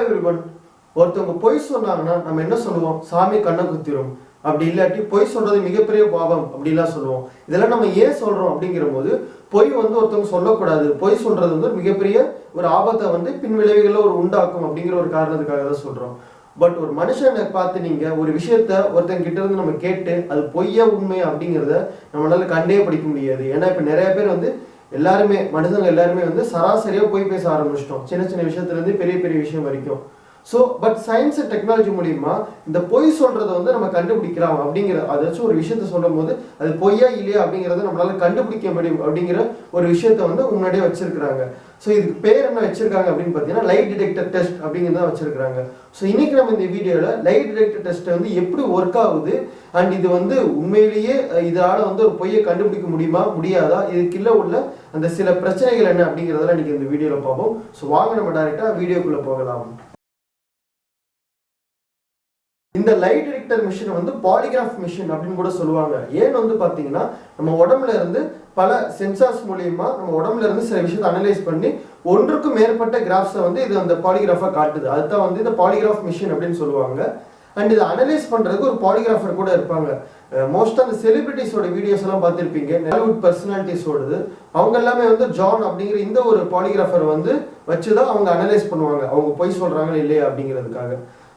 everyone. ஒருத்தவங்க பொய் சொன்னாங்கன்னா நம்ம என்ன சொல்லுவோம்? சாமி கண்ணை குத்திரும். அப்படி இல்லாட்டி பொய் சொல்றது மிகப்பெரிய பாவம் அப்படிலாம் சொல்லுவோம். இதெல்லாம் நம்ம ஏன் சொல்றோம் அப்படிங்கிற போது பொய் வந்து ஒருத்தவங்க சொல்லக்கூடாது. பொய் சொல்றது வந்து மிகப்பெரிய ஒரு ஆபத்தை வந்து பின் விளைவுகளை ஒரு உண்டாக்கும் அப்படிங்கிற ஒரு காரணத்துக்காக தான் சொல்றோம். பட் ஒரு மனுஷனை பார்த்து நீங்க ஒரு விஷயத்த ஒருத்தங்க கிட்ட இருந்து நம்ம கேட்டு அது பொய்யா உண்மை அப்படிங்கிறத நம்மளால கண்டே படிக்க முடியாது. ஏன்னா இப்ப நிறைய பேர் வந்து எல்லாருமே மனுஷங்க எல்லாருமே வந்து சராசரியா போய் பேச ஆரம்பிச்சிட்டோம். சின்ன சின்ன விஷயத்துல இருந்து பெரிய பெரிய விஷயம் வரைக்கும். So but science and technology மூலியமா இந்த பொய் சொல்றதை வந்து நம்ம கண்டுபிடிக்கலாம் அப்படிங்கிற அதாச்சும் ஒரு விஷயத்த சொல்லும் போது அது பொய்யா இல்லையா அப்படிங்கிறத நம்மளால கண்டுபிடிக்க முடியும் அப்படிங்கிற ஒரு விஷயத்த வந்து முன்னாடியே வச்சிருக்கிறாங்க. ஸோ இதுக்கு பேர் என்ன வச்சிருக்காங்க அப்படின்னு பார்த்தீங்கன்னா லைட் டிடெக்டர் டெஸ்ட் அப்படிங்கிறத வச்சிருக்காங்க. ஸோ இன்னைக்கு நம்ம இந்த வீடியோவில் லைட் டிடெக்டர் டெஸ்ட் வந்து எப்படி ஒர்க் ஆகுது அண்ட் இது வந்து உண்மையிலேயே இதனால வந்து ஒரு பொய்யை கண்டுபிடிக்க முடியுமா முடியாதா, இதுக்குள்ள உள்ள அந்த சில பிரச்சனைகள் என்ன அப்படிங்கிறதெல்லாம் இன்னைக்கு இந்த வீடியோவில் பார்ப்போம். ஸோ வாங்க நம்ம டைரக்டா வீடியோக்குள்ள போகலாம். இந்த லைட் டிடெக்டர் மிஷின் வந்து பாலிகிராஃப் மிஷின் அப்படின்னு கூட சொல்லுவாங்க. ஏன்னு வந்து பாத்தீங்கன்னா நம்ம உடம்புல இருந்து பல சென்சார்ஸ் மூலியமா நம்ம உடம்புல இருந்து சில விஷயத்தை அனலைஸ் பண்ணி ஒன்றுக்கும் மேற்பட்ட கிராஃப்ஸை வந்து இது அந்த பாலிகிராஃபா காட்டுது. அதுதான் வந்து இந்த பாலிகிராஃப் மிஷின் அப்படின்னு சொல்லுவாங்க. அண்ட் இதை அனலைஸ் பண்றதுக்கு ஒரு பாலிகிராஃபர் கூட இருப்பாங்க. மோஸ்டா அந்த செலிபிரிட்டிஸோட வீடியோஸ் எல்லாம் பார்த்திருப்பீங்க, ஹாலிவுட் பர்சனாலிட்டிஸோடது. அவங்க எல்லாமே வந்து ஜான் அப்படிங்கிற இந்த ஒரு பாலிகிராஃபர் வந்து வச்சுதான் அவங்க அனலைஸ் பண்ணுவாங்க, அவங்க பொய் சொல்றாங்களா இல்லையா அப்படிங்கிறதுக்காக.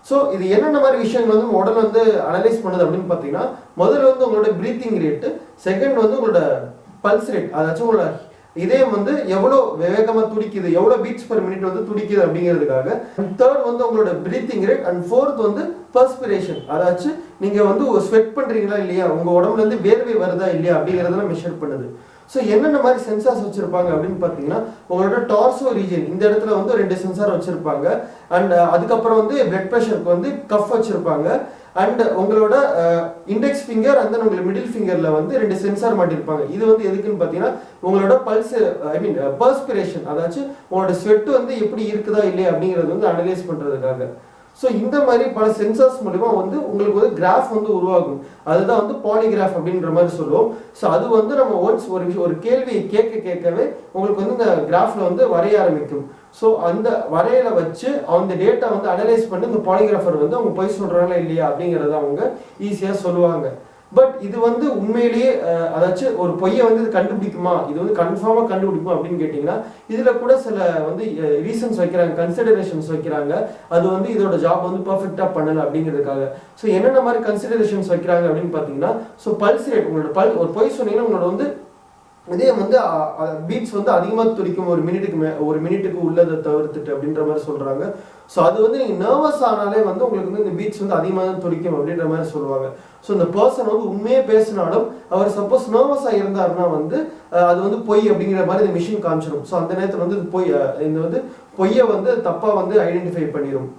ஸோ இது என்னென்ன மாதிரி விஷயங்கள் வந்து உடல் வந்து அனலைஸ் பண்ணுது அப்படின்னு பார்த்தீங்கன்னா, முதல்ல வந்து உங்களோட பிரீத்திங் ரேட்டு, செகண்ட் வந்து உங்களோட பல்ஸ் ரேட், அதாச்சும் உங்களோட இதயம் வந்து எவ்வளோ வேகமாக துடிக்குது, எவ்வளோ பீட்ஸ் பர் மினிட் வந்து துடிக்குது அப்படிங்கிறதுக்காக, தேர்ட் வந்து உங்களோட பிரீத்திங் ரேட், அண்ட் ஃபோர்த் வந்து பர்ஸ்பிரேஷன், அதாச்சும் நீங்கள் வந்து ஸ்வெட் பண்ணுறீங்களா இல்லையா, உங்கள் உடம்புல இருந்து வேர்வை வருதா இல்லையா அப்படிங்கிறதெல்லாம் மெஷர் பண்ணுது. ஸோ என்னென்ன மாதிரி சென்சார்ஸ் வச்சிருப்பாங்க அப்படின்னு பார்த்தீங்கன்னா, உங்களோட டார்சோ ரீஜன் இந்த இடத்துல வந்து 2 சென்சார் வச்சிருப்பாங்க. அண்ட் அதுக்கப்புறம் வந்து பிளட் ப்ரெஷருக்கு வந்து கஃப் வச்சிருப்பாங்க. அண்ட் உங்களோட இண்டெக்ஸ் ஃபிங்கர் அண்ட் தென் உங்களுக்கு மிடில் ஃபிங்கர்ல வந்து 2 சென்சார் மாட்டிருப்பாங்க. இது வந்து எதுக்குன்னு பார்த்தீங்கன்னா, உங்களோட பல்ஸ் பர்ஸ்பிரேஷன், அதாச்சும் உங்களோட ஸ்வெட் வந்து எப்படி இருக்குதா இல்லையா அப்படிங்கிறது வந்து அனலைஸ் பண்றதுக்காக. ஸோ இந்த மாதிரி பல சென்சார்ஸ் மூலிமா வந்து உங்களுக்கு வந்து கிராஃப் வந்து உருவாகும். அதுதான் வந்து பாலிகிராஃப் அப்படின்ற மாதிரி சொல்லுவோம். ஸோ அது வந்து நம்ம ஒன்ஸ் ஒரு கேள்வியை கேட்கவே உங்களுக்கு வந்து இந்த கிராஃப்ல வந்து வரைய ஆரம்பிக்கும். ஸோ அந்த வரையில வச்சு அந்த டேட்டா வந்து அனலைஸ் பண்ணி இந்த பாலிகிராஃபர் வந்து அவங்க பொய் சொல்றாங்களா இல்லையா அப்படிங்கிறத அவங்க ஈஸியாக சொல்லுவாங்க. பட் இது வந்து உண்மையிலேயே அதாச்சும் ஒரு பொய்யை வந்து இது கண்டுபிடிக்குமா, இது வந்து கன்ஃபார்மா கண்டுபிடிக்குமா அப்படின்னு கேட்டீங்கன்னா, இதுல கூட சில வந்து ரீசன்ஸ் வைக்கிறாங்க, கன்சிடரேஷன்ஸ் வைக்கிறாங்க. அது வந்து இதோட ஜாப் வந்து பெர்ஃபெக்டா பண்ணல அப்படிங்கிறதுக்காக. ஸோ என்னென்ன மாதிரி கன்சிடரேஷன்ஸ் வைக்கிறாங்க அப்படின்னு பாத்தீங்கன்னா, ஸோ பல்ஸ் ரேட், உங்களோட ஒரு பொய் சொன்னீங்கன்னா உங்களோட வந்து இதே வந்து பீட்ஸ் வந்து அதிகமாக துடிக்கும் ஒரு மினிட்டுக்கு உள்ளதை தவிர்த்துட்டு அப்படின்ற மாதிரி சொல்றாங்க. ஸோ அது வந்து நீங்கள் நர்வஸ் ஆனாலே வந்து உங்களுக்கு வந்து இந்த பீட்ஸ் வந்து அதிகமாக தான் துடிக்கும் அப்படின்ற மாதிரி சொல்லுவாங்க. ஸோ இந்த பர்சன் வந்து உண்மையே பேசினாலும் அவர் சப்போஸ் நர்வஸாக இருந்தாருன்னா வந்து அது வந்து பொய் அப்படிங்கிற மாதிரி இந்த மிஷின் காமிச்சிடும். ஸோ அந்த நேரத்தில் வந்து இந்த வந்து பொய்யை வந்து தப்பாக வந்து ஐடென்டிஃபை பண்ணிடும்.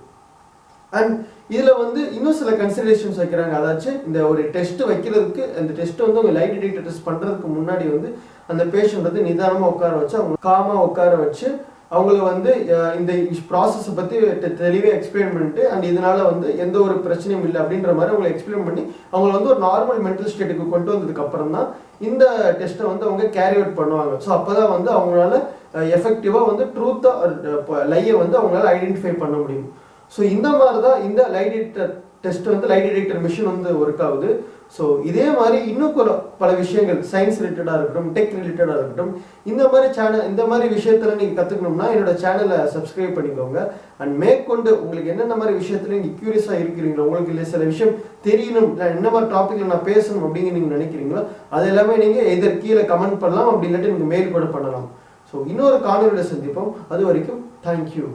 அண்ட் இதில் வந்து இன்னும் சில கன்சிடரேஷன்ஸ் வைக்கிறாங்க. அதாச்சும் இந்த ஒரு டெஸ்ட் வைக்கிறதுக்கு, அந்த டெஸ்ட் வந்து அவங்க லைட் டிடெக்டர் டெஸ்ட் பண்ணுறதுக்கு முன்னாடி வந்து அந்த பேஷண்ட் வந்து நிதானமாக உட்கார வச்சு, அவங்க காமாக உட்கார வச்சு அவங்கள வந்து இந்த ப்ராசஸை பற்றி தெளிவாக எக்ஸ்பிளைன் பண்ணிட்டு, அண்ட் இதனால வந்து எந்த ஒரு பிரச்சனையும் இல்லை அப்படின்ற மாதிரி அவங்களை எக்ஸ்பிளைன் பண்ணி அவங்களை வந்து ஒரு நார்மல் மென்டல் ஸ்டேட்டுக்கு கொண்டு வந்ததுக்கு அப்புறம் தான் இந்த டெஸ்ட்டை வந்து அவங்க கேரி அவுட் பண்ணுவாங்க. ஸோ அப்போ தான் வந்து அவங்களால எஃபெக்டிவாக வந்து ட்ரூத்தாக லையை வந்து அவங்களால ஐடென்டிஃபை பண்ண முடியும். ஸோ இந்த மாதிரி தான் இந்த லைட் டிடெக்டர் டெஸ்ட் வந்து லைட் டிடெக்டர் மிஷின் வந்து ஒர்க் ஆகுது. ஸோ இதே மாதிரி இன்னும் பல விஷயங்கள் சயின்ஸ் ரிலேட்டடாக இருக்கட்டும், டெக் ரிலேட்டடாக இருக்கட்டும், இந்த மாதிரி விஷயத்துல நீங்கள் கற்றுக்கணும்னா என்னோட சேனலை சப்ஸ்கிரைப் பண்ணிக்கோங்க. அண்ட் மேற்கொண்டு உங்களுக்கு என்னென்ன மாதிரி விஷயத்துல நீங்கள் க்யூரியஸாக இருக்கிறீங்களோ, உங்களுக்கு இல்லை சில விஷயம் தெரியணும், இல்லை என்ன மாதிரி டாப்பிக்கில் நான் பேசணும் அப்படிங்கிற நீங்கள் நினைக்கிறீங்களோ அது எல்லாமே நீங்கள் எதற்கு கீழே கமெண்ட் பண்ணலாம், அப்படி இல்லாட்டி நீங்கள் மெயில் கூட பண்ணலாம். ஸோ இன்னொரு காணொலியோட சந்திப்போம். அது வரைக்கும் தேங்க்யூ.